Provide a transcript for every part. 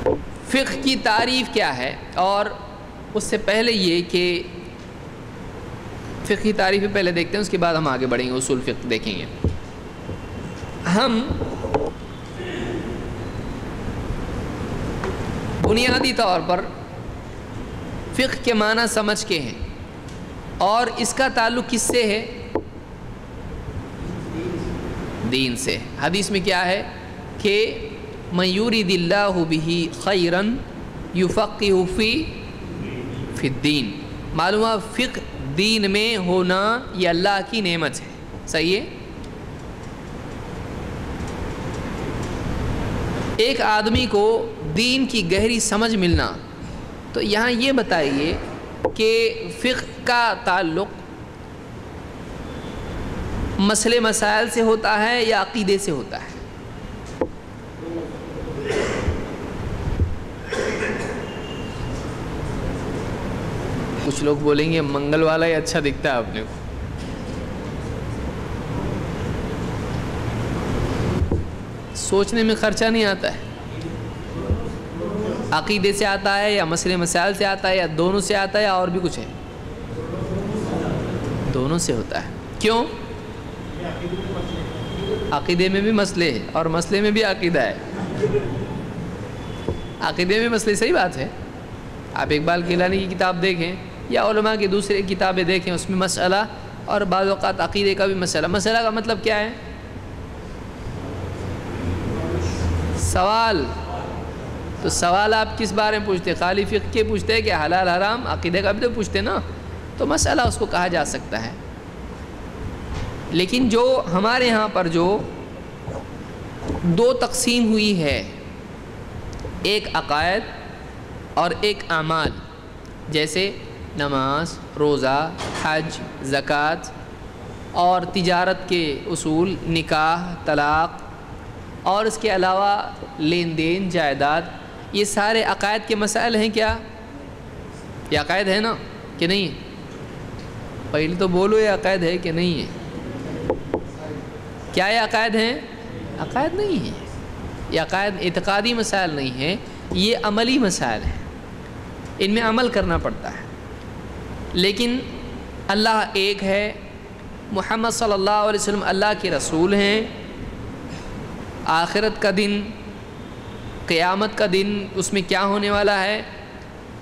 فقہ کی تعریف کیا ہے، اور اس سے پہلے یہ کہ فقہ کی تعریف پہلے دیکھتے ہیں، اس کے بعد ہم آگے بڑھیں گے، اصول فقہ دیکھیں گے۔ ہم بنیادی طور پر فقہ کے معنی سمجھ کے ہیں، اور اس کا تعلق کس سے ہے؟ دین سے۔ حدیث میں کیا ہے کہ من یرید اللہ بہ خیرا یفقہہ فی الدین۔ معلوم ہے فقہ دین میں ہونا یہ اللہ کی نعمت ہے، صحیح ہے؟ ایک آدمی کو دین کی گہری سمجھ ملنا، تو یہاں یہ بتائیے کہ فقہ کا تعلق مسئلے مسائل سے ہوتا ہے یا عقیدے سے ہوتا ہے؟ کچھ لوگ بولیں گے منگل والا ہی اچھا دکھتا ہے اپنے کو۔ سوچنے میں خرچہ نہیں آتا ہے، عقیدے سے آتا ہے یا مسئلے مسائل سے آتا ہے یا دونوں سے آتا ہے یا اور بھی کچھ ہے؟ دونوں سے ہوتا ہے۔ کیوں؟ عقیدے میں بھی مسئلے ہے اور مسئلے میں بھی عقیدہ ہے۔ عقیدے میں مسئلے، صحیح بات ہے۔ آپ اقبال کیلانی کی کتاب دیکھیں یا علماء کی دوسری کتابیں دیکھیں، اس میں مسئلہ اور بعض اوقات عقیدے کا بھی مسئلہ۔ مسئلہ کا مطلب کیا ہے؟ سوال۔ تو سوال آپ کس بارے میں پوچھتے؟ خالی فقہ کے پوچھتے ہیں کہ حلال حرام؟ عقیدے کا بھی تو پوچھتے نا، تو مسئلہ اس کو کہا جا سکتا ہے۔ لیکن جو ہمارے یہاں پر جو دو تقسیم ہوئی ہے، ایک عقائد اور ایک اعمال، جیسے نماز، روزہ، حج، زکوٰۃ اور تجارت کے اصول، نکاح، طلاق، اور اس کے علاوہ لین دین، جائیداد، یہ سارے عقائد کے مسائل ہیں کیا؟ یہ عقائد ہے نا کہ نہیں ہے؟ پہلے تو بولو یہ عقائد ہے کہ نہیں ہے؟ کیا یہ عقائد ہیں؟ عقائد نہیں ہے۔ یہ عقائد اعتقادی مسائل نہیں ہیں، یہ عملی مسائل ہیں، ان میں عمل کرنا پڑتا ہے۔ لیکن اللہ ایک ہے، محمد صلی اللہ علیہ وسلم اللہ کے رسول ہیں، آخرت کا دن، قیامت کا دن، اس میں کیا ہونے والا ہے،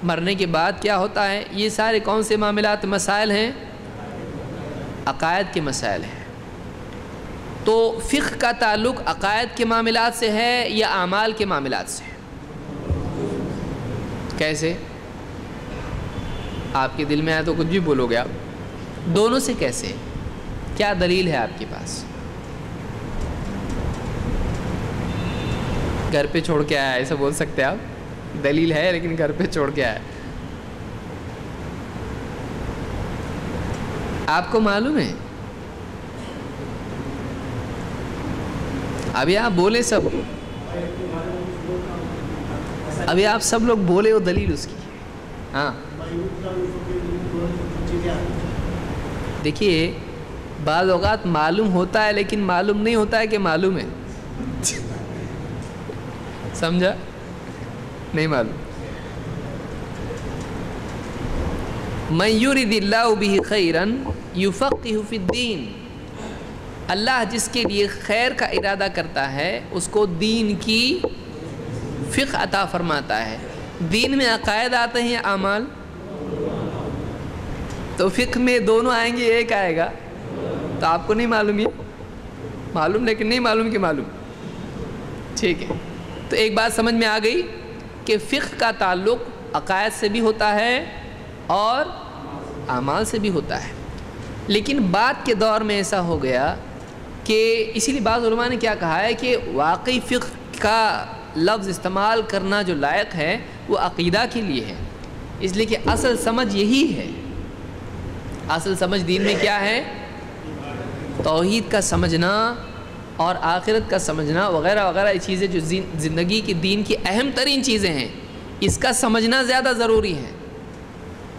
مرنے کے بعد کیا ہوتا ہے، یہ سارے کون سے معاملات، مسائل ہیں؟ عقائد کے مسائل ہیں۔ تو فقہ کا تعلق عقائد کے معاملات سے ہے یا اعمال کے معاملات سے؟ کیسے؟ آپ کے دل میں آیا تو کچھ بھی بولو گے آپ، دونوں سے کیسے؟ کیا دلیل ہے آپ کے پاس؟ گھر پہ چھوڑ کے آیا ایسا بول سکتے ہیں آپ؟ دلیل ہے لیکن گھر پہ چھوڑ کے آیا۔ آپ کو معلوم ہے؟ ابھی آپ بولے سب، ابھی آپ سب لوگ بولے ہو دلیل اس کی۔ ہاں دیکھیے، بعض اوقات معلوم ہوتا ہے لیکن معلوم نہیں ہوتا ہے کہ معلوم ہے۔ سمجھا؟ نہیں معلوم۔ من یرید اللہ بہ خیرا یفقہہ فی الدین۔ اللہ جس کے لیے خیر کا ارادہ کرتا ہے اس کو دین کی فقہ عطا فرماتا ہے۔ دین میں عقائد آتے ہیں یا اعمال؟ تو فقہ میں دونوں آئیں گے، ایک آئے گا؟ تو آپ کو نہیں معلوم، یہ معلوم لیکن نہیں معلوم کہ معلوم۔ ٹھیک ہے، تو ایک بات سمجھ میں آ گئی کہ فقہ کا تعلق عقائد سے بھی ہوتا ہے اور اعمال سے بھی ہوتا ہے۔ لیکن بعد کے دور میں ایسا ہو گیا کہ اسی لیے بعض علماء نے کیا کہا ہے کہ واقعی فقہ کا لفظ استعمال کرنا جو لائق ہے وہ عقیدہ کے لیے ہے، اس لیے کہ اصل سمجھ یہی ہے۔ اصل سمجھ دین میں کیا ہے؟ توحید کا سمجھنا اور آخرت کا سمجھنا وغیرہ وغیرہ، یہ چیزیں جو زندگی کی دین کی اہم ترین چیزیں ہیں، اس کا سمجھنا زیادہ ضروری ہے۔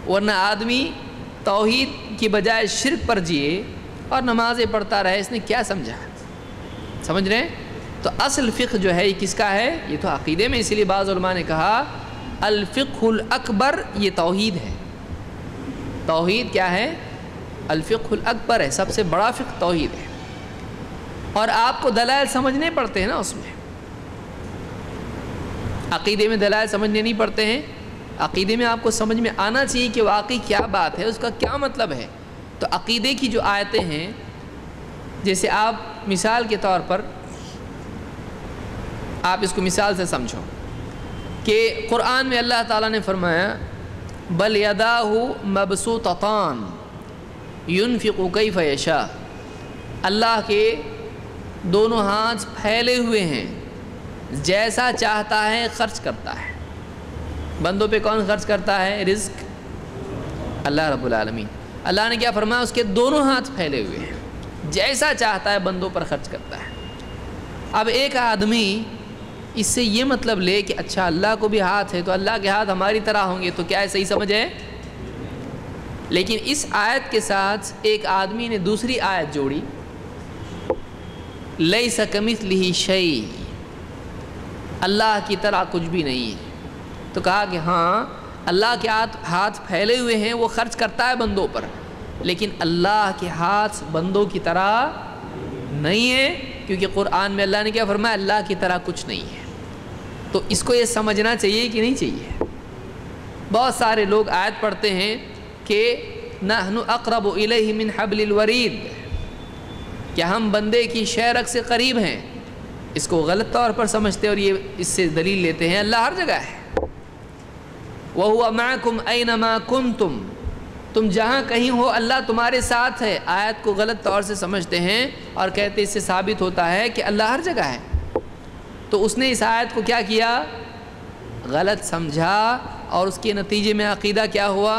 ورنہ آدمی توحید کی بجائے شرک پر جیے اور نمازیں پڑھتا رہے، اس نے کیا سمجھا؟ سمجھ رہے ہیں؟ تو اصل فقہ جو ہے یہ کس کا ہے؟ یہ تو عقیدے میں، اسی لیے بعض علماء نے کہا الفقہ الاکبر یہ توحید ہے۔ توحید کیا ہے؟ الفقہ الاکبر ہے، سب سے بڑا فقہ توحید ہے۔ اور آپ کو دلائل سمجھنے پڑتے ہیں نا اس میں، عقیدے میں دلائل سمجھنے نہیں پڑتے ہیں، عقیدے میں آپ کو سمجھ میں آنا چاہیے کہ واقعی کیا بات ہے، اس کا کیا مطلب ہے۔ تو عقیدے کی جو آیتیں ہیں، جیسے آپ مثال کے طور پر آپ اس کو مثال سے سمجھو کہ قرآن میں اللہ تعالیٰ نے فرمایا بل یداہ مبسوطتان ينفق کیف یشاء، اللہ کے دونوں ہاتھ پھیلے ہوئے ہیں، جیسا چاہتا ہے خرچ کرتا ہے۔ بندوں پہ کون خرچ کرتا ہے رزق؟ اللہ رب العالمین۔ اللہ نے کیا فرمایا؟ اس کے دونوں ہاتھ پھیلے ہوئے ہیں، جیسا چاہتا ہے بندوں پر خرچ کرتا ہے۔ اب ایک آدمی اس سے یہ مطلب لے کہ اچھا اللہ کو بھی ہاتھ ہے تو اللہ کے ہاتھ ہماری طرح ہوں گے، تو کیا ہے صحیح سمجھ ہے؟ لیکن اس آیت کے ساتھ ایک آدمی نے دوسری آیت جوڑی، لیس کمثلہ شیء، اللہ کی طرح کچھ بھی نہیں ہے، تو کہا کہ ہاں اللہ کے ہاتھ پھیلے ہوئے ہیں، وہ خرچ کرتا ہے بندوں پر، لیکن اللہ کے ہاتھ بندوں کی طرح نہیں ہے، کیونکہ قرآن میں اللہ نے کیا فرمایا؟ اللہ کی طرح کچھ نہیں ہے۔ تو اس کو یہ سمجھنا چاہیے کہ نہیں چاہیے؟ بہت سارے لوگ آیت پڑھتے ہیں کہ نحن اقرب الیہ من حبل الورید، کہ ہم بندے کی شہرک سے قریب ہیں، اس کو غلط طور پر سمجھتے اور یہ اس سے دلیل لیتے ہیں اللہ ہر جگہ ہے۔ وَهُوَ مَعَكُمْ أَيْنَمَا كُنْتُمْ، تم جہاں کہیں ہو اللہ تمہارے ساتھ ہے۔ آیت کو غلط طور سے سمجھتے ہیں اور کہتے اس سے ثابت ہوتا ہے کہ اللہ ہر جگہ ہے۔ تو اس نے اس آیت کو کیا کیا؟ غلط سمجھا، اور اس کے نتیجے میں عقیدہ کیا ہوا؟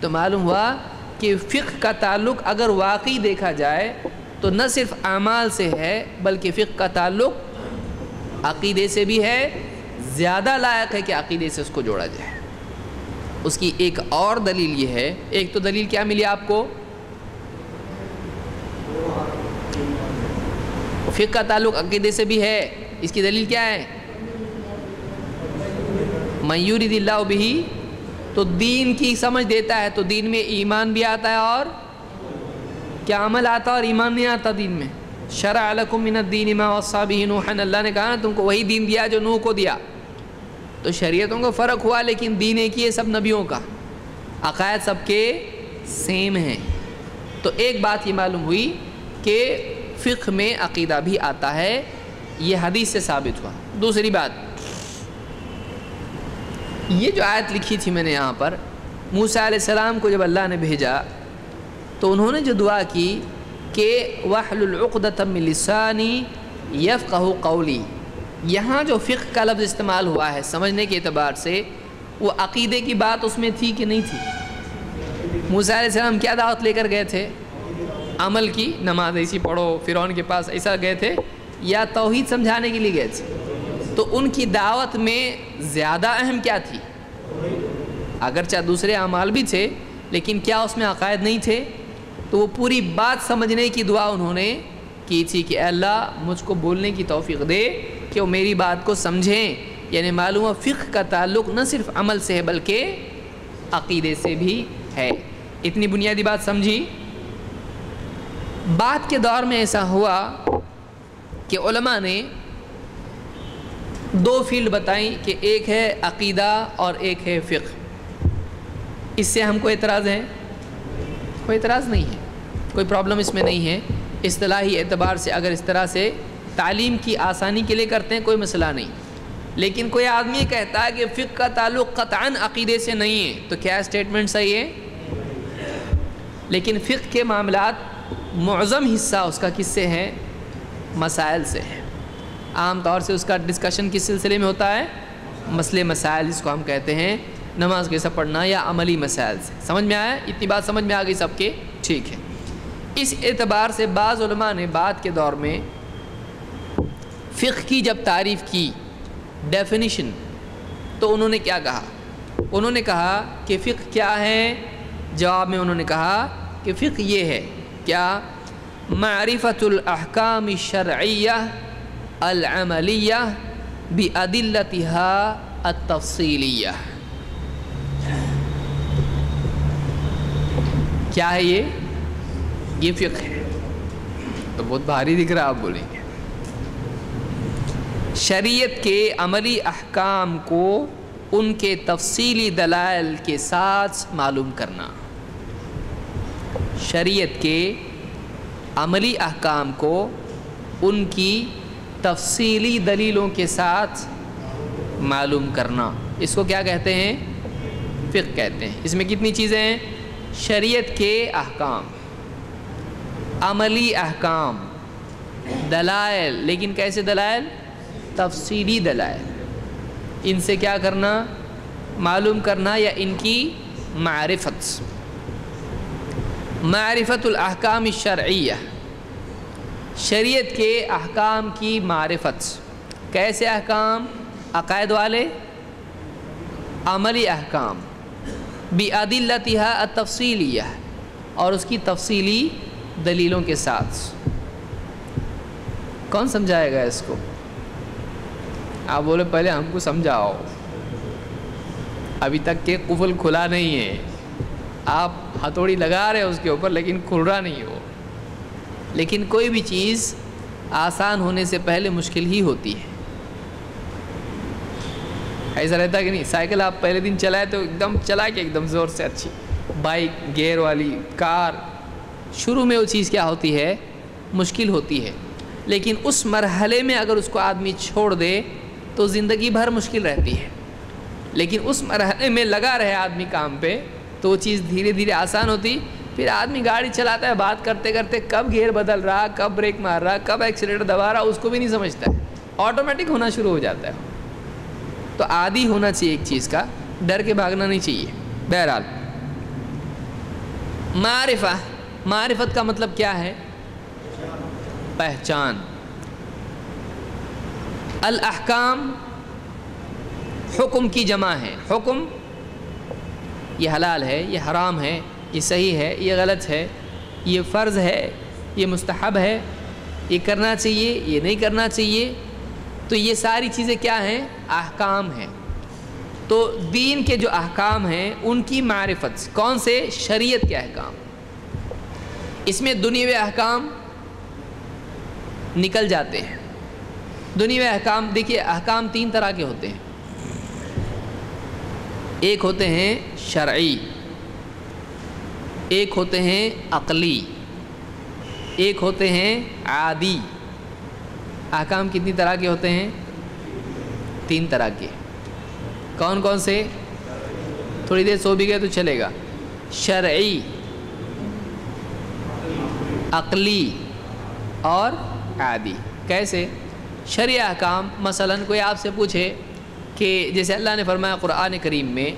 تو معلوم ہوا کہ فقہ کا تعلق اگر واقعی دیکھا جائے تو نہ صرف اعمال سے ہے، بلکہ فقہ کا تعلق عقیدے سے بھی ہے، زیادہ لائق ہے کہ عقیدے سے اس کو جوڑا جائے۔ اس کی ایک اور دلیل یہ ہے، ایک تو دلیل کیا ملی آپ کو؟ فقہ کا تعلق عقیدے سے بھی ہے، اس کی دلیل کیا ہے؟ من یرید اللہ بہ، تو دین کی سمجھ دیتا ہے، تو دین میں ایمان بھی آتا ہے اور کیا عمل آتا ہے اور ایمان نہیں آتا دین میں۔ شرع لکم من الدین ما وصی بہ نوحا، اللہ نے کہا نا تم کو وہی دین دیا جو نوح کو دیا۔ تو شریعتوں کا فرق ہوا، لیکن دین ایک ہی ہے سب نبیوں کا، عقائد سب کے سیم ہیں۔ تو ایک بات یہ معلوم ہوئی کہ فقہ میں عقیدہ بھی آتا ہے، یہ حدیث سے ثابت ہوا۔ دوسری بات، یہ جو آیت لکھی تھی میں نے یہاں پر، موسیٰ علیہ السلام کو جب اللہ نے بھیجا تو انہوں نے جو دعا کی کہ وَاحْلُلْ عُقْدَةً مِّن لِّسَانِي يَفْقَهُ قَوْلِي، یہاں جو فقہ کا لفظ استعمال ہوا ہے سمجھنے کے اعتبار سے، وہ عقیدے کی بات اس میں تھی کہ نہیں تھی؟ موسیٰ علیہ السلام کیا دعوت لے کر گئے تھے؟ عمل کی، نماز ایسی پڑھو، فرعون کے پاس ایسا گئے تھے، یا توحید سمجھانے کے لیے گئے تھے؟ تو ان کی دعوت میں زیادہ اہم کیا تھی؟ اگرچہ دوسرے اعمال بھی تھے، لیکن کیا اس میں عقائد نہیں تھے؟ تو وہ پوری بات سمجھنے کی دعا انہوں نے کی تھی کہ اے اللہ مجھ کو بولنے کی توفیق دے کہ وہ میری بات کو سمجھیں۔ یعنی معلوم ہے فقہ کا تعلق نہ صرف عمل سے ہے بلکہ عقیدے سے بھی ہے۔ اتنی بنیادی بات سمجھی؟ بعد کے دور میں ایسا ہوا کہ علماء نے دو فیلڈ بتائیں کہ ایک ہے عقیدہ اور ایک ہے فقہ۔ اس سے ہم کو اعتراض ہے؟ کوئی اعتراض نہیں ہے، کوئی پرابلم اس میں نہیں ہے۔ اصطلاحی اعتبار سے اگر اس طرح سے تعلیم کی آسانی کے لیے کرتے ہیں کوئی مسئلہ نہیں، لیکن کوئی آدمی کہتا ہے کہ فقہ کا تعلق قطعاً عقیدے سے نہیں ہے، تو کیا اسٹیٹمنٹ صحیح ہے؟ لیکن فقہ کے معاملات معظم حصہ اس کا کس سے ہے؟ مسائل سے ہے۔ عام طور سے اس کا ڈسکشن کس سلسلے میں ہوتا ہے؟ مسئلے مسائل جس کو ہم کہتے ہیں، نماز کیسا پڑھنا یا عملی مسائل سے۔ سمجھ میں آیا؟ اتنی بات سمجھ میں آ گئی سب کے؟ ٹھیک ہے۔ اس اعتبار سے بعض علماء نے بعد کے دور میں فقہ کی جب تعریف کی، ڈیفینیشن، تو انہوں نے کیا کہا؟ انہوں نے کہا کہ فقہ کیا ہے؟ جواب میں انہوں نے کہا کہ فقہ یہ ہے کیا معرفۃ الاحکام الشرعیہ العملیہ بأدلتها التفصیلیہ. کیا ہے یہ فقہ ہے. تو بہت بھاری دکھ رہا آپ بولیں گے. شریعت کے عملی احکام کو ان کے تفصیلی دلائل کے ساتھ معلوم کرنا. شریعت کے عملی احکام کو ان کی تفصیلی دلیلوں کے ساتھ معلوم کرنا، اس کو کیا کہتے ہیں؟ فقہ کہتے ہیں. اس میں کتنی چیزیں ہیں؟ شریعت کے احکام، عملی احکام، دلائل. لیکن کیسے دلائل؟ تفصیلی دلائل. ان سے کیا کرنا؟ معلوم کرنا، یا ان کی معرفت. معرفت الاحکام الشرعیہ، شریعت کے احکام کی معرفت. کیسے احکام؟ عقائد والے، عملی احکام. بأدلتها التفصیلیہ، اور اس کی تفصیلی دلیلوں کے ساتھ. کون سمجھائے گا اس کو؟ آپ بولے پہلے ہم کو سمجھاؤ. ابھی تک کہ قفل کھلا نہیں ہے، آپ ہتھوڑی لگا رہے ہیں اس کے اوپر لیکن کھل رہا نہیں ہو. لیکن کوئی بھی چیز آسان ہونے سے پہلے مشکل ہی ہوتی ہے. ایسا رہتا ہے کہ نہیں؟ سائیکل آپ پہلے دن چلائے تو ایک دم چلا کے ایک دم زور سے اچھی. بائک گیئر والی کار، شروع میں وہ چیز کیا ہوتی ہے؟ مشکل ہوتی ہے. لیکن اس مرحلے میں اگر اس کو آدمی چھوڑ دے تو زندگی بھر مشکل رہتی ہے. لیکن اس مرحلے میں لگا رہے آدمی کام پہ تو وہ چیز دھیرے دھیرے آسان ہوتی. پھر آدمی گاڑی چلاتا ہے، بات کرتے کرتے کب گیئر بدل رہا، کب بریک مار رہا، کب ایکسیلیٹر دبا رہا، اس کو بھی نہیں سمجھتا ہے. آٹومیٹک ہونا شروع ہو جاتا ہے. تو عادی ہونا چاہیے ایک چیز کا، ڈر کے بھاگنا نہیں چاہیے. بہرحال معرفت کا مطلب کیا ہے؟ پہچان. الاحکام حکم کی جمع ہے. حکم، یہ حلال ہے، یہ حرام ہے، یہ صحیح ہے، یہ غلط ہے، یہ فرض ہے، یہ مستحب ہے، یہ کرنا چاہیے، یہ نہیں کرنا چاہیے. تو یہ ساری چیزیں کیا ہیں؟ احکام ہیں. تو دین کے جو احکام ہیں ان کی معرفت. کون سے؟ شریعت کے احکام. اس میں دنیاوی احکام نکل جاتے ہیں. دنیاوی احکام دیکھیے، احکام 3 طرح کے ہوتے ہیں. ایک ہوتے ہیں شرعی، ایک ہوتے ہیں عقلی، ایک ہوتے ہیں عادی. احکام کتنی طرح کے ہوتے ہیں؟ 3 طرح کے. کون کون سے؟ تھوڑی دیر سو بھی گئے تو چلے گا. شرعی، عقلی اور عادی. کیسے؟ شرعی احکام، مثلا کوئی آپ سے پوچھے کہ جیسے اللہ نے فرمایا قرآن کریم میں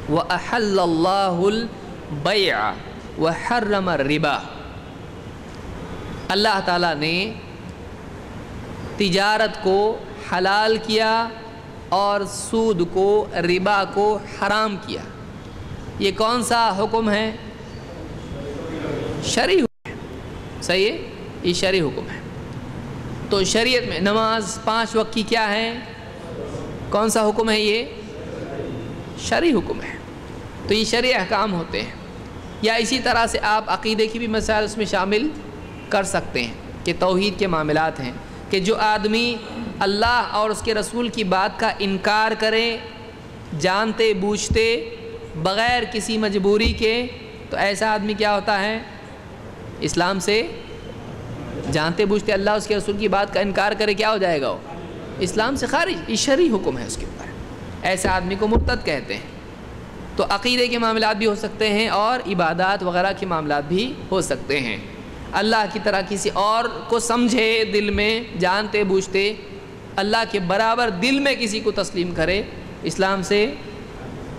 وَأَحَلَّ اللَّهُ الْبَيْعَ وَحَرَّمَ الرِّبَا. اللہ تعالیٰ نے تجارت کو حلال کیا اور سود کو، ربا کو حرام کیا. یہ کون سا حکم ہے؟ شرعی حکم ہے. صحیح ہے، یہ شرعی حکم ہے. تو شریعت میں نماز 5 وقت کی کیا ہے؟ کون سا حکم ہے؟ یہ شرعی حکم ہے. تو یہ شرعی احکام ہوتے ہیں. یا اسی طرح سے آپ عقیدے کی بھی مسائل اس میں شامل کر سکتے ہیں کہ توحید کے معاملات ہیں کہ جو آدمی اللہ اور اس کے رسول کی بات کا انکار کرے جانتے بوجھتے بغیر کسی مجبوری کے، تو ایسا آدمی کیا ہوتا ہے؟ اسلام سے جانتے بوجھتے اللہ اس کے رسول کی بات کا انکار کرے، کیا ہو جائے گا؟ وہ اسلام سے خارج. یہ شرعی حکم ہے اس کے اوپر. ایسے آدمی کو مرتد کہتے ہیں. تو عقیدے کے معاملات بھی ہو سکتے ہیں اور عبادات وغیرہ کے معاملات بھی ہو سکتے ہیں. اللہ کی طرح کسی اور کو سمجھے دل میں جانتے بوجھتے، اللہ کے برابر دل میں کسی کو تسلیم کرے، اسلام سے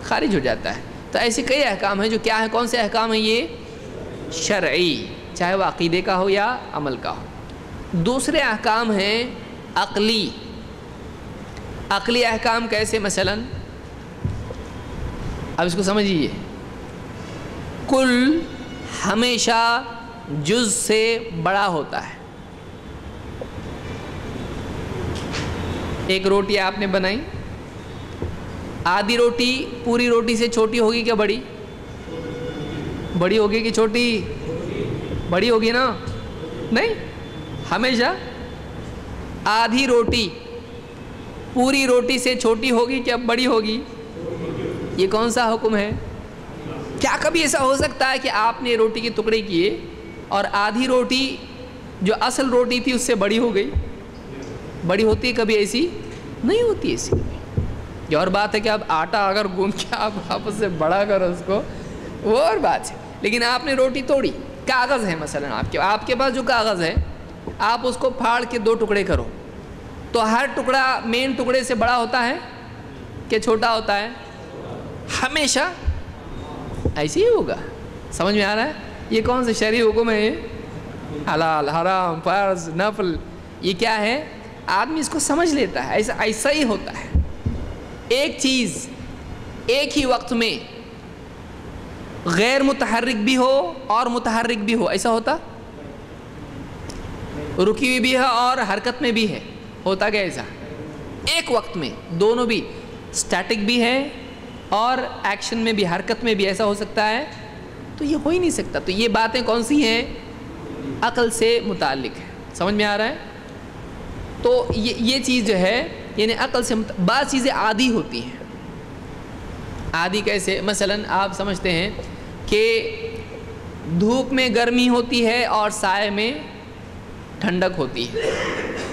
خارج ہو جاتا ہے. تو ایسے کئی احکام ہیں جو کیا ہیں؟ کون سے احکام ہیں؟ یہ شرعی، چاہے وہ عقیدے کا ہو یا عمل کا ہو. دوسرے احکام ہیں عقلی. عقلی احکام کیسے؟ مثلا اب اس کو سمجھیے. کل ہمیشہ جز سے بڑا ہوتا ہے. ایک روٹی آپ نے بنائی, آدھی روٹی پوری روٹی سے چھوٹی ہوگی کیا بڑی؟ بڑی ہوگی کہ چھوٹی؟ بڑی ہوگی نا. نہیں, ہمیشہ آدھی روٹی پوری روٹی سے چھوٹی ہوگی کیا بڑی ہوگی؟ یہ کون سا حکم ہے؟ کیا کبھی ایسا ہو سکتا ہے کہ آپ نے روٹی کے ٹکڑے کیے اور آدھی روٹی جو اصل روٹی تھی اس سے بڑی ہو گئی؟ بڑی ہوتی ہے کبھی؟ ایسی نہیں ہوتی ایسی کبھی. یہ اور بات ہے کہ اب آٹا اگر گون کے آپ آپس سے بڑا کرو اس کو, وہ اور بات ہے. لیکن آپ نے روٹی توڑی, کاغذ ہے مثلا آپ کے پاس جو کاغذ ہے, آپ اس کو پھاڑ کے 2 ٹکڑے کرو تو ہر ٹکڑا مین ٹکڑے سے بڑا ہوتا ہے کہ چھوٹا ہوتا ہے؟ ہمیشہ ایسے ہی ہوگا. سمجھ میں آ رہا ہے؟ یہ کون سے شرعی حکم ہے؟ حلال, حرام, فرض, نفل, یہ کیا ہے؟ آدمی اس کو سمجھ لیتا ہے. ایسا ہی ہوتا ہے. ایک چیز ایک ہی وقت میں غیر متحرک بھی ہو اور متحرک بھی ہو, ایسا ہوتا؟ رکی ہوئی بھی ہے اور حرکت میں بھی ہے, ہوتا کیا ایسا؟ ایک وقت میں دونوں بھی, سٹیٹک بھی ہے اور ایکشن میں بھی, حرکت میں بھی, ایسا ہو سکتا ہے؟ تو یہ ہو ہی نہیں سکتا. تو یہ باتیں کون سی ہیں؟ عقل سے متعلق ہے. سمجھ میں آ رہا ہے؟ تو یہ چیز جو ہے یعنی عقل سے بعض چیزیں عادی ہوتی ہیں. عادی کیسے؟ مثلا آپ سمجھتے ہیں کہ دھوپ میں گرمی ہوتی ہے اور سائے میں ٹھنڈک ہوتی ہے.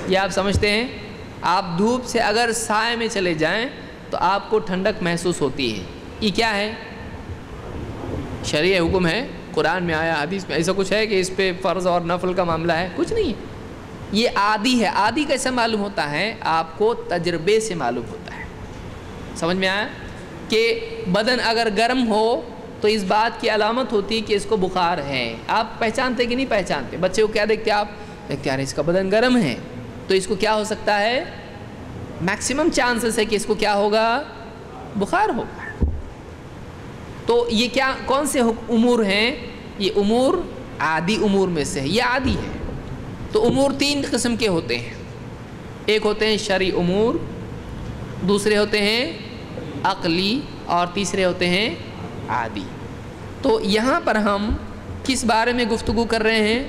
یہ آپ سمجھتے ہیں. آپ دھوپ سے اگر سائے میں چلے جائیں تو آپ کو ٹھنڈک محسوس ہوتی ہے. یہ کیا ہے؟ شرعی حکم ہے, قرآن میں آیا, حدیث میں. ایسا کچھ ہے کہ اس پہ فرض اور نفل کا معاملہ ہے؟ کچھ نہیں ہے. یہ عادی ہے. عادی کیسے معلوم ہوتا ہے؟ آپ کو تجربے سے معلوم ہوتا ہے. سمجھ میں آیا کہ بدن اگر گرم ہو تو اس بات کی علامت ہوتی ہے کہ اس کو بخار ہے. آپ پہچانتے کہ نہیں پہچانتے؟ بچے کو کیا دیکھتے آپ؟ دیکھتے ہیں اس کا بدن گرم ہے تو اس کو کیا ہو سکتا ہے؟ میکسیمم چانسز ہے کہ اس کو کیا ہوگا؟ بخار ہوگا. تو یہ کیا کون سے امور ہیں؟ یہ امور عادی امور میں سے ہے. یہ عادی ہے. تو امور 3 قسم کے ہوتے ہیں. ایک ہوتے ہیں شرعی امور, دوسرے ہوتے ہیں عقلی, اور تیسرے ہوتے ہیں عادی. تو یہاں پر ہم کس بارے میں گفتگو کر رہے ہیں؟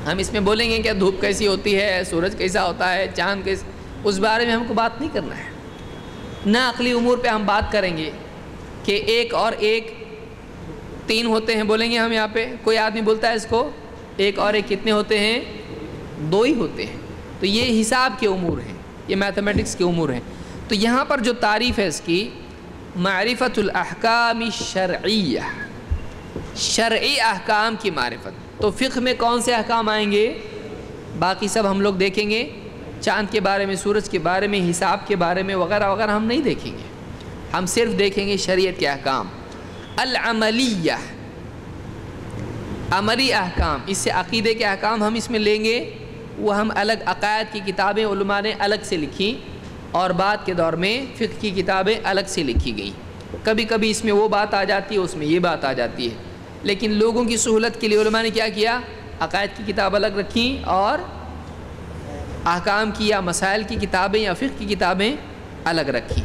ہم اس میں بولیں گے کہ دھوپ کیسی ہوتی ہے, سورج کیسا ہوتا ہے, چاند کیسا, اس بارے میں ہم کو بات نہیں کرنا ہے. نہ عقلی امور پہ ہم بات کریں گے کہ 1 اور 1 3 ہوتے ہیں, بولیں گے ہم یہاں پہ. کوئی آدمی بولتا ہے اس کو 1 اور 1 کتنے ہوتے ہیں؟ 2 ہی ہوتے ہیں. تو یہ حساب کے امور ہیں, یہ میتھمیٹکس کے امور ہیں. تو یہاں پر جو تعریف ہے اس کی, معرفت الاحکام الشرعیہ, شرعی احکام کی معرفت. تو فقہ میں کون سے احکام آئیں گے؟ باقی سب ہم لوگ دیکھیں گے. چاند کے بارے میں, سورج کے بارے میں, حساب کے بارے میں وغیرہ وغیرہ ہم نہیں دیکھیں گے. ہم صرف دیکھیں گے شریعت کے احکام. العملیہ, عملی احکام. اس سے عقیدے کے احکام ہم اس میں لیں گے, وہ ہم الگ. عقائد کی کتابیں علماء نے الگ سے لکھی اور بعد کے دور میں فقہ کی کتابیں الگ سے لکھی گئی. کبھی کبھی اس میں وہ بات آ جاتی ہے, اس میں یہ بات آ جاتی ہے. لیکن لوگوں کی سہولت کے لیے علماء نے کیا کیا؟ عقائد کی کتاب الگ رکھیں اور احکام کی یا مسائل کی کتابیں یا فقہ کی کتابیں الگ رکھیں.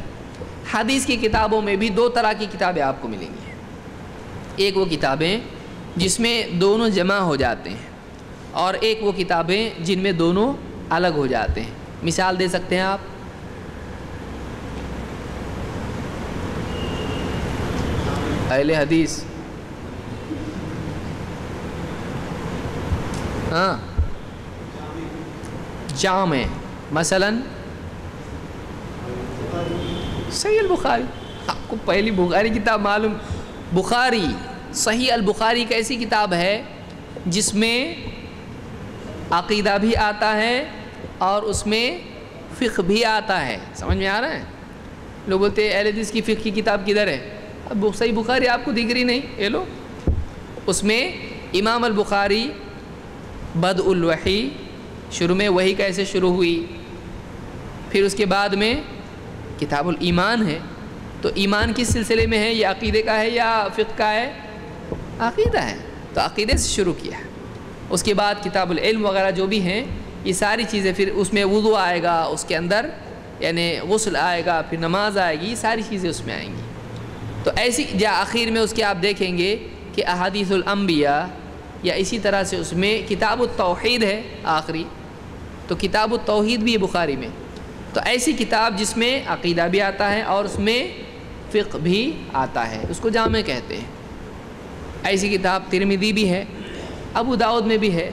حدیث کی کتابوں میں بھی 2 طرح کی کتابیں آپ کو ملیں گی. ایک وہ کتابیں جس میں دونوں جمع ہو جاتے ہیں, اور ایک وہ کتابیں جن میں دونوں الگ ہو جاتے ہیں. مثال دے سکتے ہیں آپ؟ اہل حدیث, ہاں, جامع, مثلا صحیح البخاری. آپ کو پہلی بخاری کتاب معلوم؟ بخاری, صحیح البخاری ایک ایسی کتاب ہے جس میں عقیدہ بھی آتا ہے اور اس میں فقہ بھی آتا ہے. سمجھ میں آ رہا ہے؟ لوگ بولتے ہیں اہل حدیث کی فقہ کی کتاب کدھر ہے؟ اب صحیح بخاری آپ کو دکھ رہی نہیں؟ یہ لو, اس میں امام البخاری بدء الوحی, شروع میں وحی کیسے شروع ہوئی, پھر اس کے بعد میں کتاب الایمان ہے. تو ایمان کس سلسلے میں ہے؟ یہ عقیدے کا ہے یا فقہ کا ہے؟ عقیدہ ہے. تو عقیدے سے شروع کیا ہے. اس کے بعد کتاب العلم وغیرہ جو بھی ہیں یہ ساری چیزیں، پھر اس میں وضو آئے گا، اس کے اندر یعنی غسل آئے گا، پھر نماز آئے گی، یہ ساری چیزیں اس میں آئیں گی. تو ایسی آخر میں اس کے آپ دیکھیں گے کہ احادیث الانبیاء، یا اسی طرح سے اس میں کتاب التوحید ہے آخری، تو کتاب التوحید بھی ہے بخاری میں. تو ایسی کتاب جس میں عقیدہ بھی آتا ہے اور اس میں فقہ بھی آتا ہے، اس کو جامع کہتے ہیں. ایسی کتاب ترمذی بھی ہے، ابو داؤد میں بھی ہے،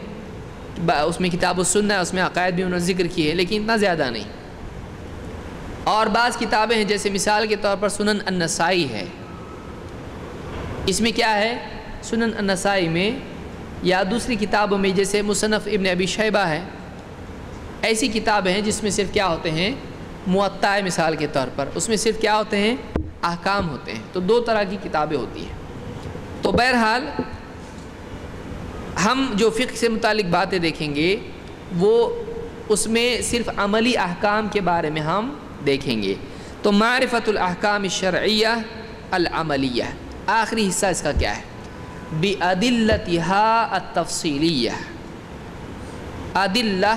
اس میں کتاب السنہ ہے، اس میں عقائد بھی انہوں نے ذکر کی ہے، لیکن اتنا زیادہ نہیں. اور بعض کتابیں ہیں جیسے مثال کے طور پر سنن النسائی ہے. اس میں کیا ہے؟ سنن النسائی میں یا دوسری کتابوں میں جیسے مصنف ابن ابی شیبہ ہے، ایسی کتابیں ہیں جس میں صرف کیا ہوتے ہیں؟ موطا ہے مثال کے طور پر، اس میں صرف کیا ہوتے ہیں؟ احکام ہوتے ہیں. تو دو طرح کی کتابیں ہوتی ہیں. تو بہرحال ہم جو فقہ سے متعلق باتیں دیکھیں گے وہ اس میں صرف عملی احکام کے بارے میں ہم دیکھیں گے. تو معرفت الاحکام الشرعیہ العملیہ، آخری حصہ اس کا کیا ہے؟ بِأَدِلَّتِهَا التفصیلیہ. ادلہ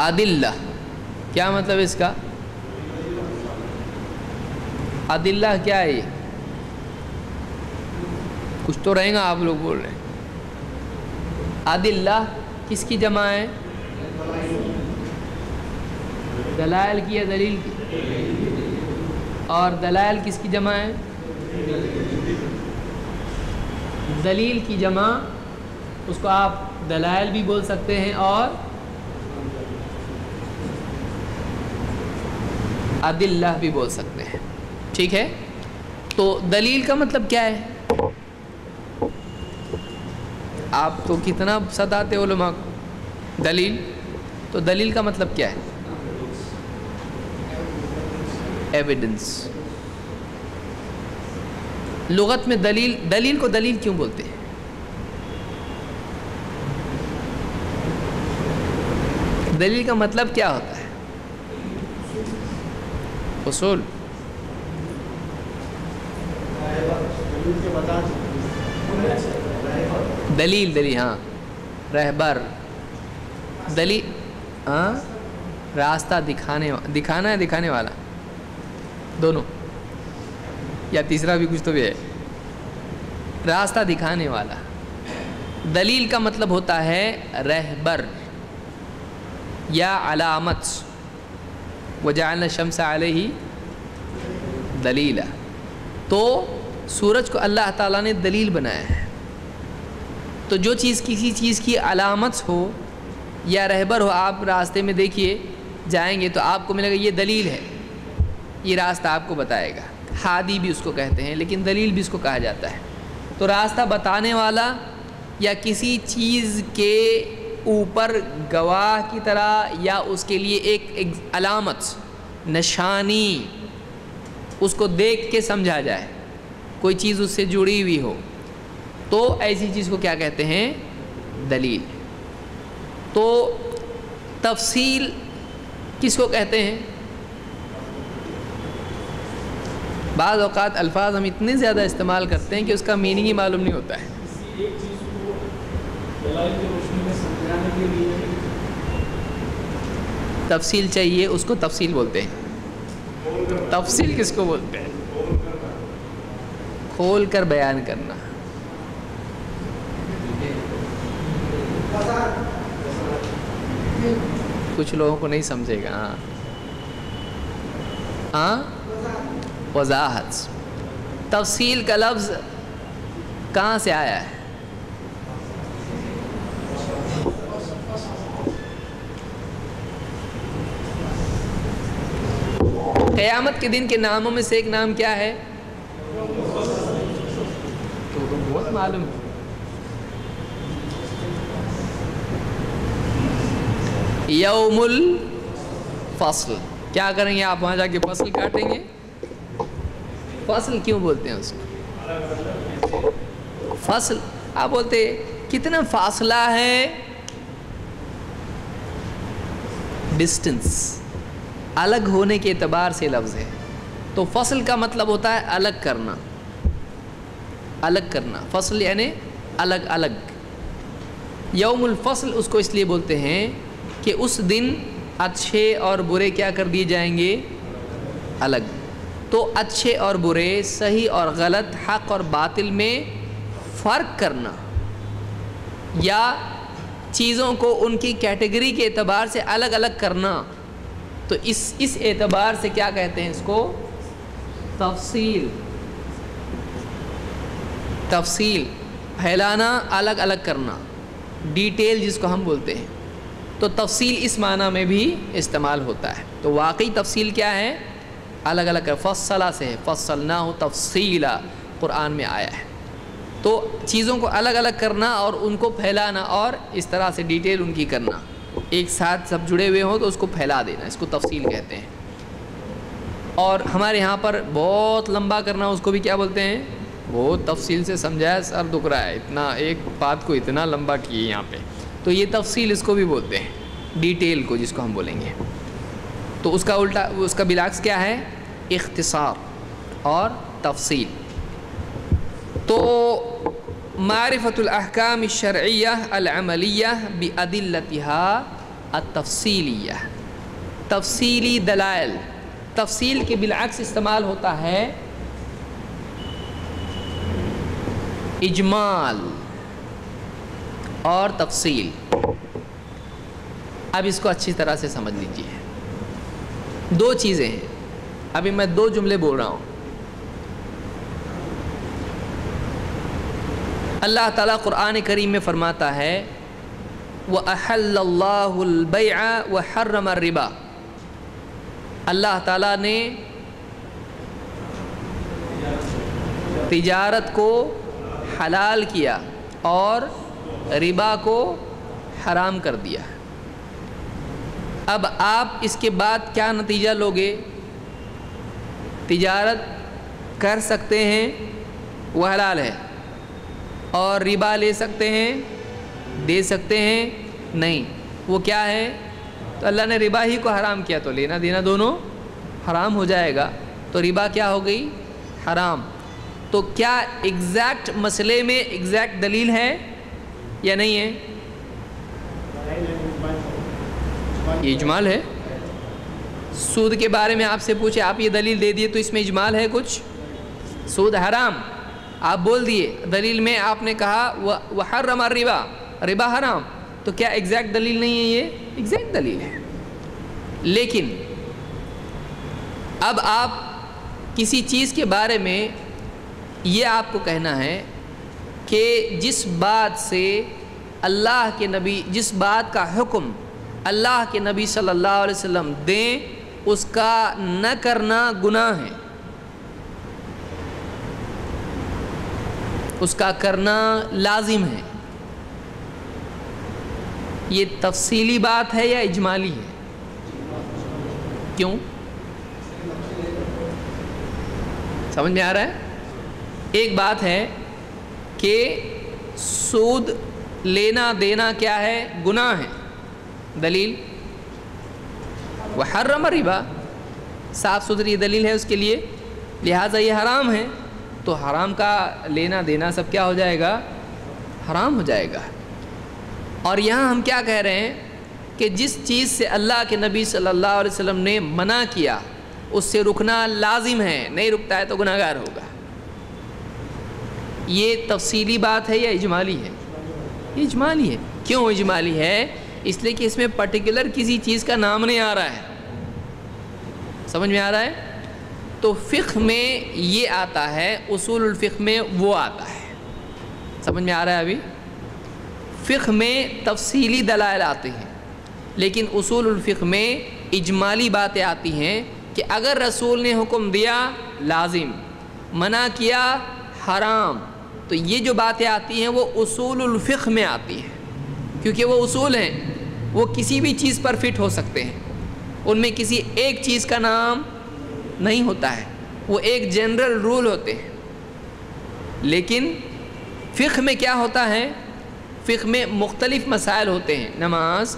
ادلہ کیا مطلب اس کا؟ ادلہ کیا ہے؟ یہ کچھ تو رہے گا، آپ لوگ بول رہے ہیں. ادلہ کس کی جمع ہے؟ دلائل کی یا دلیل کی؟ اور دلائل کس کی جمع ہے؟ دلیل کی جمع، اس کو آپ دلائل بھی بول سکتے ہیں اور ادلہ بھی بول سکتے ہیں. ٹھیک ہے. تو دلیل کا مطلب کیا ہے؟ آپ تو کتنا ستاتے علماء کو. دلیل، تو دلیل کا مطلب کیا ہے؟ ایویڈنس. لغت میں دلیل کو دلیل کیوں بولتے ہیں؟ دلیل کا مطلب کیا ہوتا ہے؟ اصول. دلیل ہاں، رہبر. دلیل ہاں، راستہ دکھانا ہے، دکھانے والا، دونوں، یا تیسرا بھی کچھ تو بھی ہے. راستہ دکھانے والا. دلیل کا مطلب ہوتا ہے رہبر یا علامت. وَجَعَلْنَا الشَّمْسَ عَلَيْهِ دلیلا. تو سورج کو اللہ تعالیٰ نے دلیل بنایا ہے. تو جو چیز کسی چیز کی علامت ہو یا رہبر ہو، آپ راستے میں دیکھیے جائیں گے تو آپ کو ملے گا یہ دلیل ہے، یہ راستہ آپ کو بتائے گا. ہادی بھی اس کو کہتے ہیں، لیکن دلیل بھی اس کو کہا جاتا ہے. تو راستہ بتانے والا یا کسی چیز کے اوپر گواہ کی طرح یا اس کے لیے ایک علامت، نشانی، اس کو دیکھ کے سمجھا جائے، کوئی چیز اس سے جڑی ہوئی ہو، تو ایسی چیز کو کیا کہتے ہیں؟ دلیل. تو تفصیل کس کو کہتے ہیں؟ بعض اوقات الفاظ ہم اتنے زیادہ استعمال کرتے ہیں کہ اس کا میننگ ہی معلوم نہیں ہوتا ہے. تفصیل چاہیے، اس کو تفصیل بولتے ہیں. تفصیل کس کو بولتے ہیں؟ کھول کر بیان کرنا. کچھ لوگوں کو نہیں سمجھے گا. ہاں، وضاحت. تفصیل کا لفظ کہاں سے آیا ہے؟ قیامت کے دن کے ناموں میں سے ایک نام کیا ہے؟ تو بہت معلوم ہے. یوم الفصل. کیا کریں گے آپ وہاں جا کے؟ فصل کاٹیں گے. فصل کیوں بولتے ہیں اس کو؟ فصل آپ بولتے کتنا فاصلہ ہے ڈسٹنس، الگ ہونے کے اعتبار سے لفظ ہے. تو فصل کا مطلب ہوتا ہے الگ کرنا، الگ کرنا. فصل یعنی الگ الگ. یوم الفصل اس کو اس لیے بولتے ہیں کہ اس دن اچھے اور برے کیا کر دیے جائیں گے؟ الگ. تو اچھے اور برے، صحیح اور غلط، حق اور باطل میں فرق کرنا یا چیزوں کو ان کی کیٹیگری کے اعتبار سے الگ الگ کرنا، تو اس اعتبار سے کیا کہتے ہیں اس کو؟ تفصیل. تفصیل پھیلانا، الگ الگ کرنا، ڈیٹیل جس کو ہم بولتے ہیں. تو تفصیل اس معنی میں بھی استعمال ہوتا ہے. تو واقعی تفصیل کیا ہے؟ الگ الگ کر. فصلہ سے ہے، فصلناہ تفصیلا قرآن میں آیا ہے. تو چیزوں کو الگ الگ کرنا اور ان کو پھیلانا اور اس طرح سے ڈیٹیل ان کی کرنا، ایک ساتھ سب جڑے ہوئے ہوں تو اس کو پھیلا دینا، اس کو تفصیل کہتے ہیں. اور ہمارے یہاں پر بہت لمبا کرنا اس کو بھی کیا بولتے ہیں؟ بہت تفصیل سے سمجھایا، سر دکھ رہا ہے، اتنا ایک بات کو اتنا لمبا کیے یہاں پہ. تو یہ تفصیل اس کو بھی بولتے ہیں، ڈیٹیل کو جس کو ہم بولیں گے. تو اس کا الٹا، اس کا بالعکس کیا ہے؟ اختصار اور تفصیل. تو معرفت الاحکام الشرعیہ العملیہ بادلتها التفصیلیہ. تفصیلی دلائل، تفصیل کے بالعکس استعمال ہوتا ہے اجمال اور تفصیل. اب اس کو اچھی طرح سے سمجھ لیجیے. دو چیزیں ہیں، ابھی میں دو جملے بول رہا ہوں. اللہ تعالیٰ قرآن کریم میں فرماتا ہے وَأَحَلَّ اللَّهُ الْبَيْعَ وَحَرَّمَ الرِّبَا. اللہ تعالیٰ نے تجارت کو حلال کیا اور ربا کو حرام کر دیا. اب آپ اس کے بعد کیا نتیجہ لوگے؟ تجارت کر سکتے ہیں، وہ حلال ہے، اور ربا لے سکتے ہیں، دے سکتے ہیں، نہیں، وہ کیا ہے؟ تو اللہ نے ربا ہی کو حرام کیا تو لینا دینا دونوں حرام ہو جائے گا. تو ربا کیا ہو گئی؟ حرام. تو کیا ایگزیکٹ مسئلے میں ایگزیکٹ دلیل ہے یا نہیں ہے؟ یہ اجمال ہے. سود کے بارے میں آپ سے پوچھے، آپ یہ دلیل دے دیے تو اس میں اجمال ہے کچھ؟ سود حرام آپ بول دیے، دلیل میں آپ نے کہا وحرم الربا، ربا حرام، تو کیا ایگزیکٹ دلیل نہیں ہے؟ یہ ایگزیکٹ دلیل ہے. لیکن اب آپ کسی چیز کے بارے میں یہ آپ کو کہنا ہے کہ جس بات سے اللہ کے نبی، جس بات کا حکم اللہ کے نبی صلی اللہ علیہ وسلم دیں، اس کا نہ کرنا گناہ ہے، اس کا کرنا لازم ہے. یہ تفصیلی بات ہے یا اجمالی ہے؟ کیوں؟ سمجھ میں آ رہا ہے؟ ایک بات ہے کہ سود لینا دینا کیا ہے؟ گناہ ہے. دلیل وحرم الربا، صاف ستھری دلیل ہے اس کے لیے، لہٰذا یہ حرام ہے. تو حرام کا لینا دینا سب کیا ہو جائے گا؟ حرام ہو جائے گا. اور یہاں ہم کیا کہہ رہے ہیں کہ جس چیز سے اللہ کے نبی صلی اللہ علیہ وسلم نے منع کیا اس سے رکنا لازم ہے، نہیں رکتا ہے تو گناہ گار ہوگا. یہ تفصیلی بات ہے یا اجمالی ہے؟ یہ اجمالی ہے. کیوں اجمالی ہے؟ اس لیے کہ اس میں پرٹیکولر کسی چیز کا نام نہیں آ رہا ہے. سمجھ میں آ رہا ہے؟ تو فقہ میں یہ آتا ہے، اصول الفقہ میں وہ آتا ہے. سمجھ میں آ رہا ہے؟ ابھی فقہ میں تفصیلی دلائل آتے ہیں، لیکن اصول الفقہ میں اجمالی باتیں آتی ہیں کہ اگر رسول نے حکم دیا لازم، منع کیا حرام، تو یہ جو باتیں آتی ہیں وہ اصول الفقہ میں آتی ہیں، کیونکہ وہ اصول ہیں، وہ کسی بھی چیز پر فٹ ہو سکتے ہیں، ان میں کسی ایک چیز کا نام نہیں ہوتا ہے، وہ ایک جنرل رول ہوتے ہیں. لیکن فقہ میں کیا ہوتا ہے؟ فقہ میں مختلف مسائل ہوتے ہیں، نماز،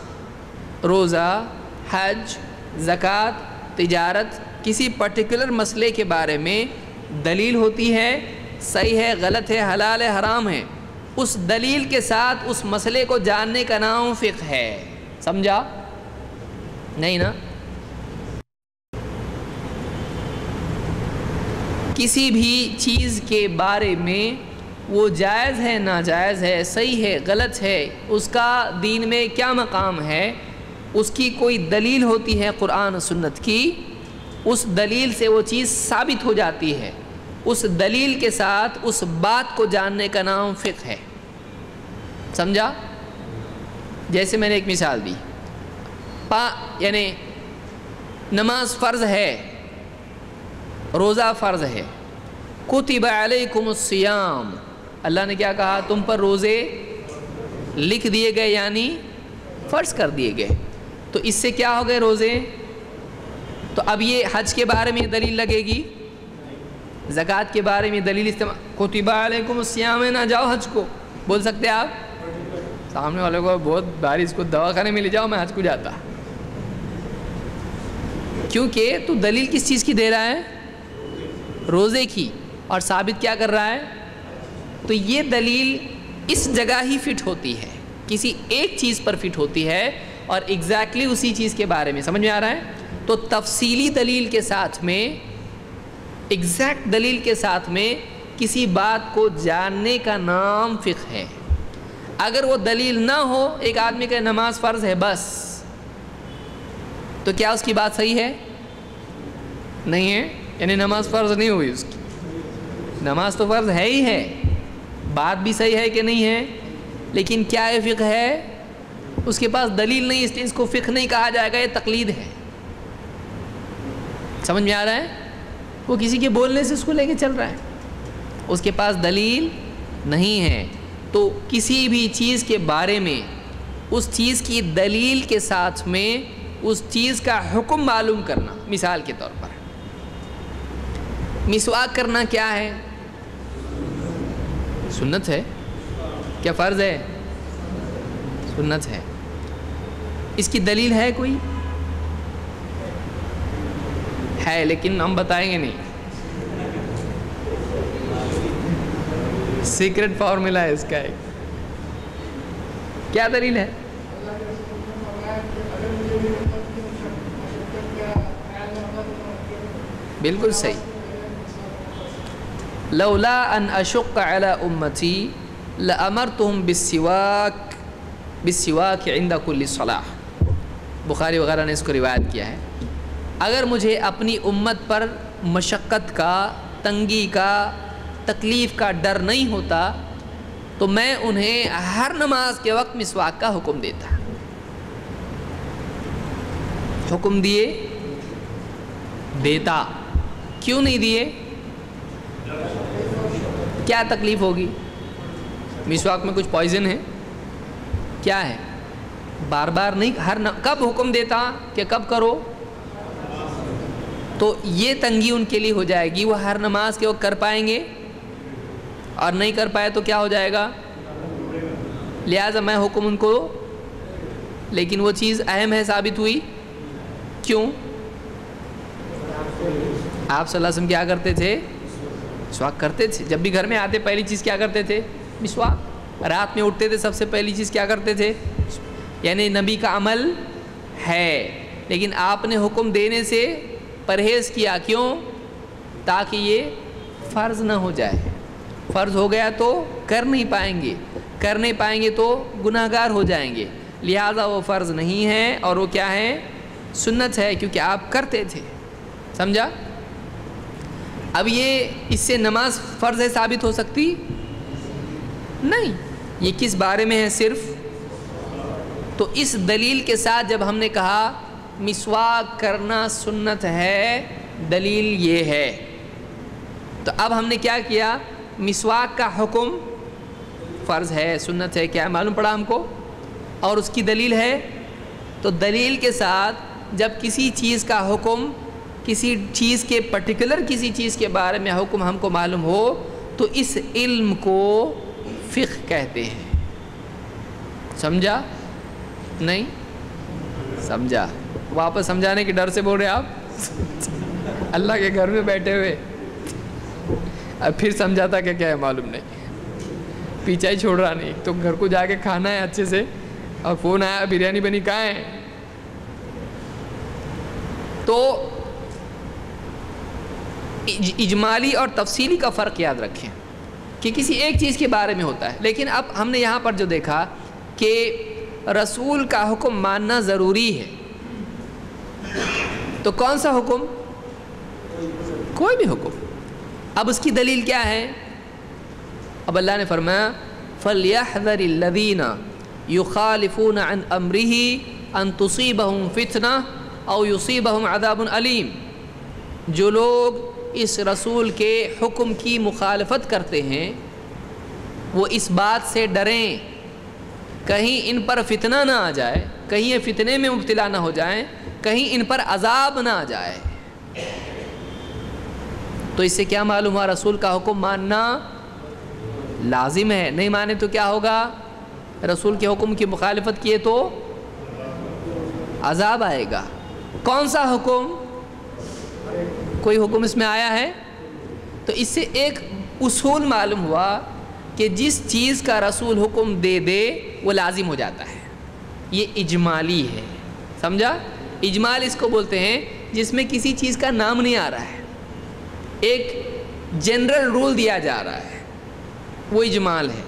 روزہ، حج، زکوٰۃ، تجارت، کسی پرٹیکولر مسئلے کے بارے میں دلیل ہوتی ہے، صحیح ہے، غلط ہے، حلال ہے، حرام ہے، اس دلیل کے ساتھ اس مسئلے کو جاننے کا نام فقہ ہے. سمجھا؟ نہیں نا؟ کسی بھی چیز کے بارے میں وہ جائز ہے، ناجائز ہے، صحیح ہے، غلط ہے، اس کا دین میں کیا مقام ہے، اس کی کوئی دلیل ہوتی ہے قرآن و سنت کی، اس دلیل سے وہ چیز ثابت ہو جاتی ہے، اس دلیل کے ساتھ اس بات کو جاننے کا نام فقہ ہے. سمجھا؟ جیسے میں نے ایک مثال دی، یعنی نماز فرض ہے، روزہ فرض ہے. کتب علیکم الصیام، اللہ نے کیا کہا؟ تم پر روزے لکھ دیے گئے، یعنی فرض کر دیے گئے. تو اس سے کیا ہو گئے روزے؟ تو اب یہ حج کے بارے میں دلیل لگے گی، زکوٰۃ کے بارے میں دلیل استعمال، کتب علیکم الصیام ہے، نہ جاؤ حج کو. بول سکتے آپ؟ سامنے والے کو بہت باری، اس کو دواخانے میں لے جاؤ، میں حج کو جاتا. کیونکہ تو دلیل کس چیز کی دے رہا ہے؟ روزے کی. اور ثابت کیا کر رہا ہے؟ تو یہ دلیل اس جگہ ہی فٹ ہوتی ہے، کسی ایک چیز پر فٹ ہوتی ہے، اور ایگزیکٹلی اسی چیز کے بارے میں. سمجھ میں آ رہا ہے؟ تو تفصیلی دلیل کے ساتھ میں، ایگزیکٹ دلیل کے ساتھ میں کسی بات کو جاننے کا نام فقہ ہے. اگر وہ دلیل نہ ہو، ایک آدمی کا نماز فرض ہے بس، تو کیا اس کی بات صحیح ہے؟ نہیں ہے، یعنی نماز فرض نہیں ہوئی اس کی. نماز تو فرض ہے ہی ہے، بات بھی صحیح ہے کہ نہیں ہے، لیکن کیا یہ فقہ ہے؟ اس کے پاس دلیل نہیں، اس لیے اس کو فقہ نہیں کہا جائے گا، یہ تقلید ہے. سمجھ میں آ رہا ہے؟ وہ کسی کے بولنے سے اس کو لے کے چل رہا ہے، اس کے پاس دلیل نہیں ہے. تو کسی بھی چیز کے بارے میں اس چیز کی دلیل کے ساتھ میں اس چیز کا حکم معلوم کرنا. مثال کے طور پر مسواک کرنا کیا ہے؟ سنت ہے. کیا فرض ہے؟ سنت ہے. اس کی دلیل ہے کوئی؟ ہے، لیکن ہم بتائیں گے نہیں. سیکرٹ فارمولا ہے اس کا ایک. کیا دلیل ہے؟ بالکل صحیح. لولا ان اشق علی امتی لامرتهم بالسواک عند کل صلاح. بخاری وغیرہ نے اس کو روایت کیا ہے. اگر مجھے اپنی امت پر مشقت کا، تنگی کا، تکلیف کا ڈر نہیں ہوتا تو میں انہیں ہر نماز کے وقت مسواک کا حکم دیتا. حکم دیتا. کیوں نہیں دیے؟ کیا تکلیف ہوگی؟ مسواک میں کچھ پوائزن ہے؟ کیا ہے؟ بار بار نہیں، کب حکم دیتا کہ کب کرو؟ تو یہ تنگی ان کے لیے ہو جائے گی، وہ ہر نماز کے وقت کر پائیں گے، اور نہیں کر پائے تو کیا ہو جائے گا؟ لہٰذا میں حکم ان کو. لیکن وہ چیز اہم ہے، ثابت ہوئی. کیوں؟ آپ صلی اللہ علیہ وسلم کیا کرتے تھے؟ مسواک کرتے تھے. جب بھی گھر میں آتے پہلی چیز کیا کرتے تھے؟ مسواک. رات میں اٹھتے تھے سب سے پہلی چیز کیا کرتے تھے؟ یعنی نبی کا عمل ہے، لیکن آپ نے حکم دینے سے پرہیز کیا. کیوں؟ تاکہ یہ فرض نہ ہو جائے. فرض ہو گیا تو کر نہیں پائیں گے تو گناہ گار ہو جائیں گے. لہٰذا وہ فرض نہیں ہے، اور وہ کیا ہے؟ سنت ہے، کیونکہ آپ کرتے تھے. سمجھا؟ اب یہ اس سے نماز فرض ہے ثابت ہو سکتی نہیں. یہ کس بارے میں ہے؟ صرف. تو اس دلیل کے ساتھ جب ہم نے کہا مسواک کرنا سنت ہے، دلیل یہ ہے، تو اب ہم نے کیا کیا؟ مسواک کا حکم فرض ہے، سنت ہے، کیا معلوم پڑا ہم کو، اور اس کی دلیل ہے. تو دلیل کے ساتھ جب کسی چیز کا حکم، کسی چیز کے پرٹیکولر کسی چیز کے بارے میں حکم ہم کو معلوم ہو تو اس علم کو فقہ کہتے ہیں. سمجھا؟ نہیں سمجھا؟ واپس سمجھانے کے ڈر سے بول رہے آپ اللہ کے گھر میں بیٹھے ہوئے. اب پھر سمجھاتا کہ کیا ہے معلوم نہیں, پیچھا ہی چھوڑ رہا نہیں. تو گھر کو جا کے کھانا ہے اچھے سے, اور فون آیا بریانی بنی کہاں ہے. تو اجمالی اور تفصیلی کا فرق یاد رکھیں کہ کسی ایک چیز کے بارے میں ہوتا ہے. لیکن اب ہم نے یہاں پر جو دیکھا کہ رسول کا حکم ماننا ضروری ہے, تو کون سا حکم؟ کوئی بھی حکم. اب اس کی دلیل کیا ہے؟ اب اللہ نے فرمایا فَلْيَحْذَرِ الَّذِينَ يُخَالِفُونَ عَنْ أَمْرِهِ أَن تُصِيبَهُمْ فِتْنَةٌ أَوْ يُصِيبَهُمْ عَذَابٌ أَلِيمٌ. جو لوگ اس رسول کے حکم کی مخالفت کرتے ہیں وہ اس بات سے ڈریں کہیں ان پر فتنہ نہ آ جائے, کہیں یہ فتنے میں مبتلا نہ ہو جائیں, کہیں ان پر عذاب نہ آ جائے. تو اس سے کیا معلوم ہوا؟ رسول کا حکم ماننا لازم ہے. نہیں مانے تو کیا ہوگا؟ رسول کے حکم کی مخالفت کیے تو عذاب آئے گا. کون سا حکم؟ کوئی حکم اس میں آیا ہے؟ تو اس سے ایک اصول معلوم ہوا کہ جس چیز کا رسول حکم دے دے وہ لازم ہو جاتا ہے. یہ اجمالی ہے, سمجھا؟ اجمال اس کو بولتے ہیں جس میں کسی چیز کا نام نہیں آ رہا ہے, ایک جنرل رول دیا جا رہا ہے, وہ اجمال ہے.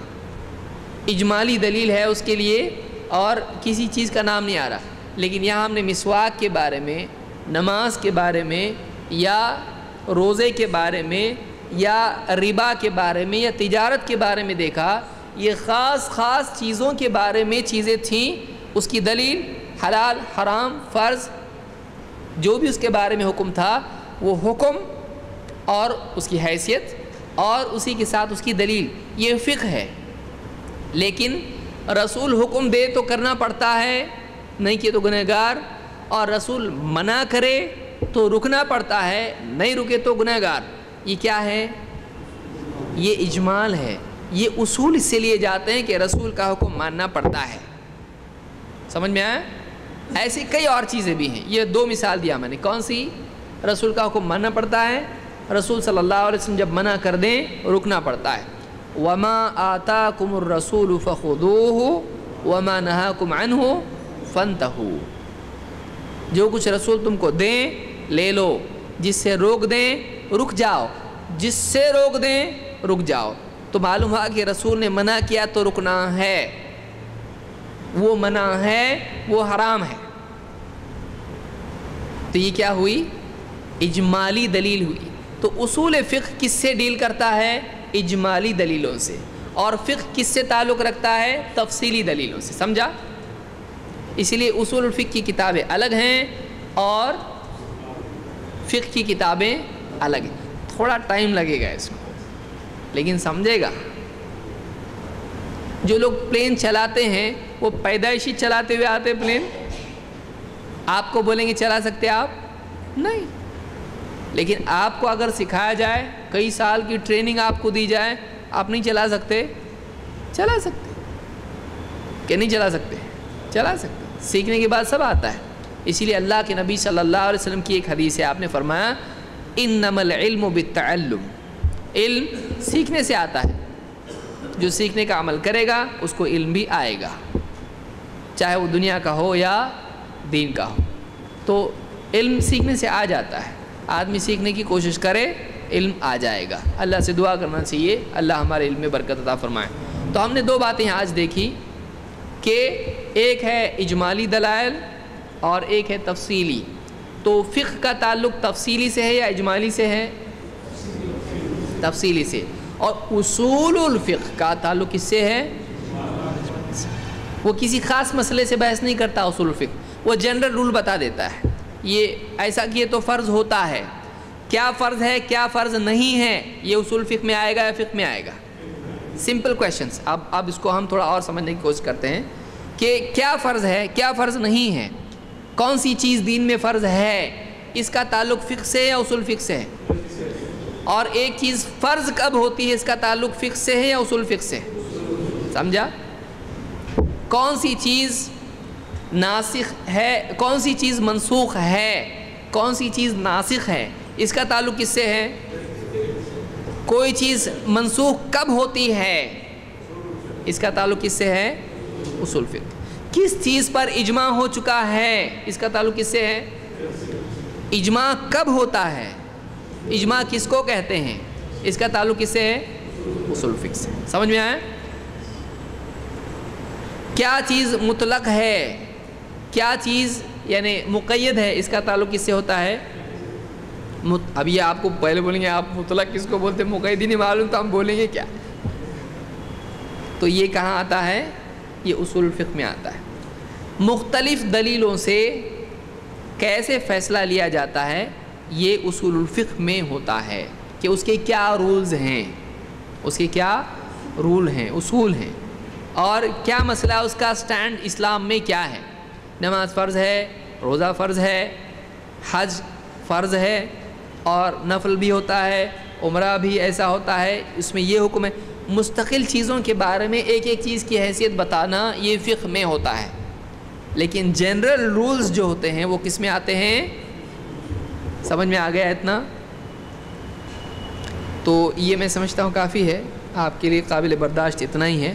اجمالی دلیل ہے اس کے لیے اور کسی چیز کا نام نہیں آ رہا. لیکن یہاں ہم نے مسواک کے بارے میں, نماز کے بارے میں, یا روزے کے بارے میں, یا ربا کے بارے میں, یا تجارت کے بارے میں دیکھا. یہ خاص چیزوں کے بارے میں چیزیں تھیں, اس کی دلیل حلال حرام فرض جو بھی اس کے بارے میں حکم تھا وہ حکم اور اس کی حیثیت اور اسی کے ساتھ اس کی دلیل, یہ فقہ ہے. لیکن رسول حکم دے تو کرنا پڑتا ہے, نہیں کیے تو گنہگار, اور رسول منع کرے تو رکنا پڑتا ہے, نہیں رکے تو گنہگار. یہ کیا ہے؟ یہ اجمال ہے. یہ اصول اس سے لیے جاتے ہیں کہ رسول کا حکم ماننا پڑتا ہے. سمجھ میں آیا؟ ایسی کئی اور چیزیں بھی ہیں. یہ دو مثال دیا میں نے. کون سی؟ رسول کا حکم ماننا پڑتا ہے, رسول صلی اللہ علیہ وسلم جب منع کر دیں رکنا پڑتا ہے. وَمَا آتَاكُمُ الرَّسُولُ فَخُذُوهُ وَمَا نَهَاكُمْ عَنْهُ فَانْتَهُوا. جو کچھ رسول تم کو دیں لے لو, جس سے روک دیں رک جاؤ, جس سے روک دیں رک جاؤ. تو معلوم ہوا کہ رسول نے منع کیا تو رکنا ہے, وہ منع ہے, وہ حرام ہے. تو یہ کیا ہوئی؟ اجمالی دلیل ہوئی. تو اصول فقہ کس سے ڈیل کرتا ہے؟ اجمالی دلیلوں سے. اور فقہ کس سے تعلق رکھتا ہے؟ تفصیلی دلیلوں سے. سمجھا؟ اسی لیے اصول الفقہ کی کتابیں الگ ہیں اور فقہ کی کتابیں الگ ہیں. تھوڑا ٹائم لگے گا اس کو, لیکن سمجھے گا. جو لوگ پلین چلاتے ہیں وہ پیدائشی چلاتے ہوئے آتے پلین, آپ کو بولیں گے چلا سکتے آپ؟ نہیں. لیکن آپ کو اگر سکھایا جائے, کئی سال کی ٹریننگ آپ کو دی جائے, آپ نہیں چلا سکتے؟ چلا سکتے. کہ نہیں چلا سکتے؟ چلا سکتے. سیکھنے کے بعد سب آتا ہے. اسی لیے اللہ کے نبی صلی اللہ علیہ وسلم کی ایک حدیث ہے, آپ نے فرمایا انما العلم بالتعلم. علم سیکھنے سے آتا ہے. جو سیکھنے کا عمل کرے گا اس کو علم بھی آئے گا, چاہے وہ دنیا کا ہو یا دین کا ہو. تو علم سیکھنے سے آ جاتا ہے. آدمی سیکھنے کی کوشش کرے علم آ جائے گا. اللہ سے دعا کرنا چاہیے اللہ ہمارے علم میں برکت عطا فرمائے. تو ہم نے دو باتیں آج دیکھی کہ ایک ہے اجمالی دلائل اور ایک ہے تفصیلی. تو فقہ کا تعلق تفصیلی سے ہے یا اجمالی سے ہے؟ تفصیلی سے. اور اصول الفقہ کا تعلق کس سے ہے؟ وہ کسی خاص مسئلے سے بحث نہیں کرتا. اصول الفقہ وہ جنرل رول بتا دیتا ہے, یہ ایسا کیے تو فرض ہوتا ہے, کیا فرض ہے کیا فرض نہیں ہے, یہ اصول فقہ میں آئے گا یا فقہ میں آئے گا؟ Simple questions. اب اس کو ہم تھوڑا اور سمجھنے کی کوشش کرتے ہیں کہ کیا فرض ہے کیا فرض نہیں ہے, کون سی چیز دین میں فرض ہے, اس کا تعلق فقہ سے یا اصول فقہ سے ہے. اور ایک چیز فرض کب ہوتی ہے, اس کا تعلق فقہ سے ہے یا اصول فقہ سے. سمجھا؟ کون سی چیز ناسخ ہے، کون سی چیز منسوخ ہے، کون سی چیز ناسخ ہے، اس کا تعلق کس سے ہے؟ کوئی چیز منسوخ کب ہوتی ہے، اس کا تعلق کس سے ہے؟ اصول فقہ۔ کس چیز پر اجماع ہو چکا ہے، اس کا تعلق کس سے ہے؟ اجماع کب ہوتا ہے، اجماع کس کو کہتے ہیں، اس کا تعلق کس سے ہے؟ اصول فقہ سے۔ سمجھ میں آیا؟ کیا چیز مطلق ہے، کیا چیز یعنی مقید ہے، اس کا تعلق کس سے ہوتا ہے؟ اب یہ آپ کو پہلے بولیں گے آپ مطلق کس کو بولتے ہیں، مقید ہی نہیں معلوم تو ہم بولیں گے کیا؟ تو یہ کہاں آتا ہے؟ یہ اصول فقہ میں آتا ہے۔ مختلف دلیلوں سے کیسے فیصلہ لیا جاتا ہے، یہ اصول الفقہ میں ہوتا ہے کہ اس کے کیا رولز ہیں، اس کے کیا رول ہیں، اصول ہیں، اور کیا مسئلہ اس کا سٹینڈ اسلام میں کیا ہے۔ نماز فرض ہے، روزہ فرض ہے، حج فرض ہے اور نفل بھی ہوتا ہے، عمرہ بھی ایسا ہوتا ہے، اس میں یہ حکم ہے۔ مستقل چیزوں کے بارے میں ایک ایک چیز کی حیثیت بتانا یہ فقہ میں ہوتا ہے، لیکن جنرل رولز جو ہوتے ہیں وہ کس میں آتے ہیں؟ سمجھ میں آ گیا اتنا؟ تو یہ میں سمجھتا ہوں کافی ہے، آپ کے لیے قابل برداشت اتنا ہی ہے۔